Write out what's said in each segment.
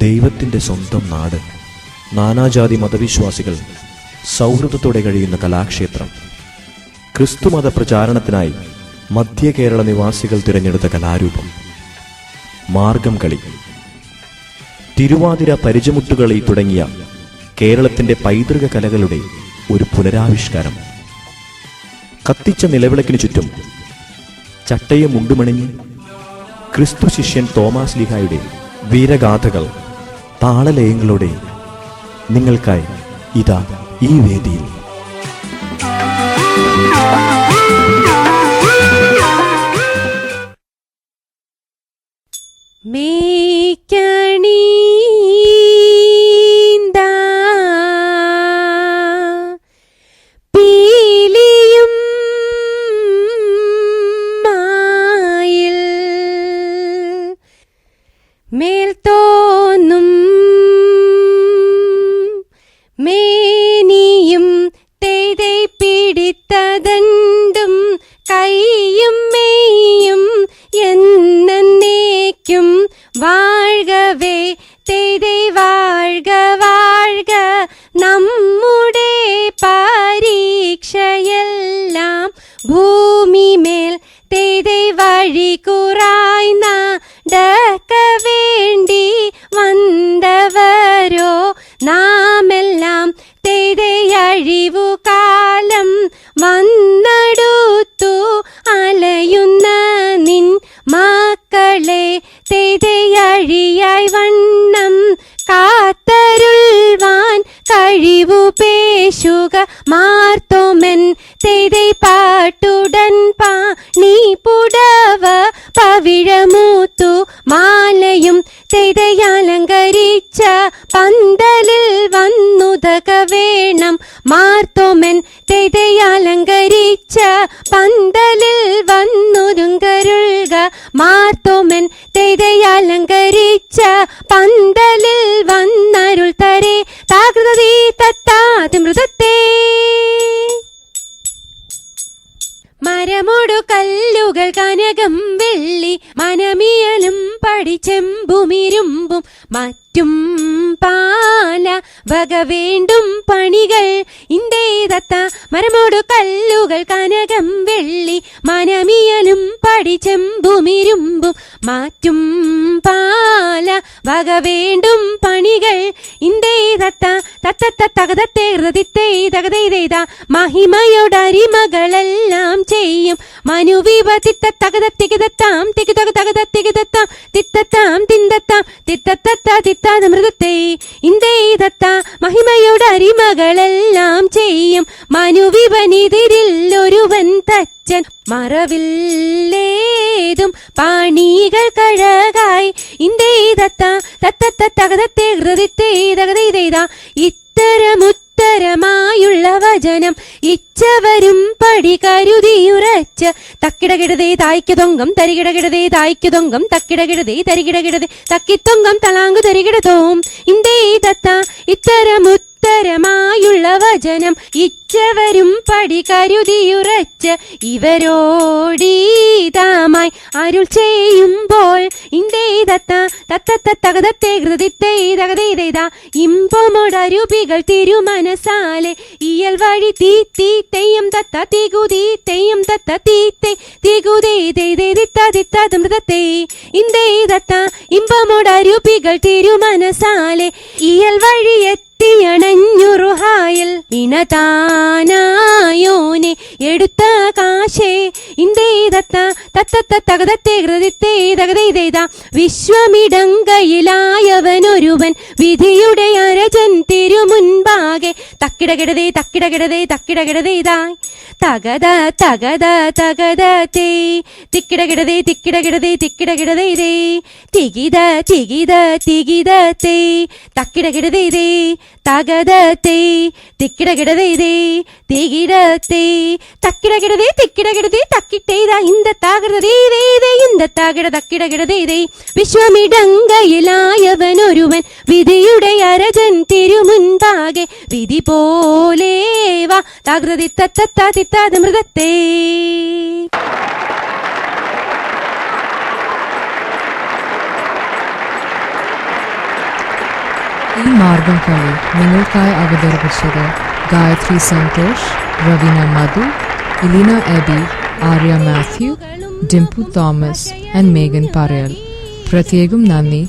ദൈവത്തിൻ്റെ സ്വന്തം നാട്, നാനാജാതി മതവിശ്വാസികൾ സൗഹൃദത്തോടെ കഴിയുന്ന കലാക്ഷേത്രം, ക്രിസ്തുമത പ്രചാരണത്തിനായി മധ്യ കേരള നിവാസികൾ തിരഞ്ഞെടുത്ത കലാരൂപം, മാർഗം കളി, തിരുവാതിര, പരിചമുട്ടുകളി തുടങ്ങിയ കേരളത്തിൻ്റെ പൈതൃക കലകളുടെ ഒരു പുനരാവിഷ്കാരം. കത്തിച്ച നിലവിളക്കിനു ചുറ്റും ചട്ടയും മുണ്ടുമണിഞ്ഞ് ക്രിസ്തു ശിഷ്യൻ തോമാസ് ലീഹായുടെ വീരഗാഥകൾ താളലയങ്ങളോടെ നിങ്ങൾക്കായി ഇതാ ഈ വേദിയിൽ. മേൽത്തോന്നും മേനിയും തേതേ പിടിത്തതണ്ടും കൈയും മെയ്യും എന്നേക്കും വാഴ്കവേ തേതേ വാഴ്ക വാഴ്ക. നമ്മുടെ പരീക്ഷയെല്ലാം ഭൂമിമേൽ തേതേ വഴി കുറായി നടക്ക വേണ്ടി വന്നവരോ നാമെല്ലാം തേതേ അഴിവു കാലം വന്നടുത്തു അലയുന്ന നിൻ മക്കളെ തേതേ അഴിയായി വണ്ണം കാത്തരുൾവാൻ കഴിവു പേശുക മാർത്തോമൻ തേതേ പാട്ടുടൻ പാണി പുടവ പവിഴമൂത്തു മാലയും തേതയാലങ്കരിച്ച പന്തലിൽ വന്നുതക വേണം മാർത്തോമൻ തേതയാലങ്കരിച്ച പന്തലിൽ വന്നുതുങ്കരുൾക മാർത്തോമൻ തേതയാലങ്കരിച്ച പന്തലിൽ വന്നരുൾ തരേ താകൃതീ തത്താതി മൃതത്തെ. മരമോടു കല്ലുകൾ കനകം വെള്ളി മനമിയലും പടിച്ചെമ്പുമിരുമ്പും മറ്റും പാല വക വേണ്ടും പണികൾ ഇന്റേതത്ത. മരമോടു കല്ലുകൾ കനകം വെള്ളി മനമിയലും പടിച്ചെമ്പുമിരുമ്പും മറ്റും പാല വക വേണ്ടും പണികൾ ഇന്റേതത്ത. തത്തത്ത തകതത്തെ ഹൃദയത്തെ തകതൈത മഹിമയോടരിമകളെല്ലാം ചെയ്യും മനുവിവ തിത്ത തകതത്തികിതത്താം തികിതക തകതത്തികിതത്താം തിത്തത്താം തിന്തത്താം തിത്തത്തത്ത തിത്താത മൃതത്തെ ഇന്ദേതത്ത മഹിമയോടരിമകളെല്ലാം ചെയ്യും മനുവിവനെതിരിൽ ഒരുവൻ തച്ചൻ മറവില്ലേതും പാണികൾ കഴകായി ഇന്ദേതത്ത തത്തത്ത തകതത്തെ ഹൃദയത്തെ തകതൈത. ഇത്തരമുത്തരമായുള്ള വചനം ഇച്ചവരും പടി കരുതിയുറച്ച് തക്കിടകിടതേ തായ്ക്കുതൊങ്കം തരികിടകിടതേ തായ്ക്കുതൊങ്കം തക്കിടകിടതേ തരികിടകിടതേ തക്കിത്തൊങ്കം തളാങ്കു തരികിടതോം ഇന്ദേതത്ത. ഇത്തരമുത്തരമായുള്ള വചനം ഇച്ചവരും പടി കരുതിയുറച്ച് ഇവരോടീതമായി അരുൾ ചെയ്യുമ്പോൾ ഇന്ദേതത്ത തത്തത്ത തകതത്തെ ഹൃദയത്തെ തകതൈത ഇമ്പമോടരുപികൾ തിരുമനസാലെ ഇയൽ വഴി തീ തീ തെയ്യം തത്ത തികുതീ തെയ്യം തത്ത തീ തേ തികുതേ തേ തിത്ത മൃതത്തെ ഇന്ദേതത്ത ഇമ്പമോടരുപികൾ തിരുമനസാലെ ഇയൽ വഴി ണഞ്ഞുറുഹായൽ ഇണതാനായോനെ എടുത്ത കാശേ ഇന്ദേതത്ത തത്തത്ത തകതത്തെ ഹൃദയത്തെ തകതൈത വിശ്വമിടങ്കയിലായവനൊരുവൻ വിധിയുടെ അരജൻ തിരുമുൻപാകെ തക്കിടകിടതേ തക്കിടകിടതേ തക്കിടകിടതേതായി തകത തകത തകത തേ തിക്കിടകിടതേ തിക്കിടകിടതേ തിക്കിടകിടതേ തികിത തികിത തികിത തേ തക്കിടകിടതേ തകതത്തെ തിക്കിടകിടതേ തികിടത്തെ തക്കിടകിടതേ തിക്കിടകിടതേ തക്കിട്ടേത ഇന്ത താകൃതേ ഇന്ത താകിട തക്കിടകിടതേ വിശ്വമിടങ്കയിലായവനൊരുവൻ വിധിയുടെ അരജൻ തിരുമുൻപാകെ വിധി പോലെ വാ താകൃതി തത്ത തിത്താത മൃതത്തെ. ഈ മാർഗം കളി നിങ്ങൾക്കായി അവതരിപ്പിച്ചത് Gayathri Santhosh, Raveena Madhu, Eleena Aby, Arya Mathew, Dimpu Thomas and Megan പറയൽ. പ്രത്യേകം നന്ദി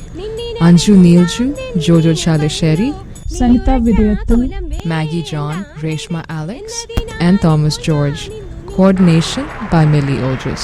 Anju നീൽജു, Jojo Chalissery, Sanita Vidayathul, Maggie John, Reshma Alex, and Thomas George. Coordination by Millie Aldris.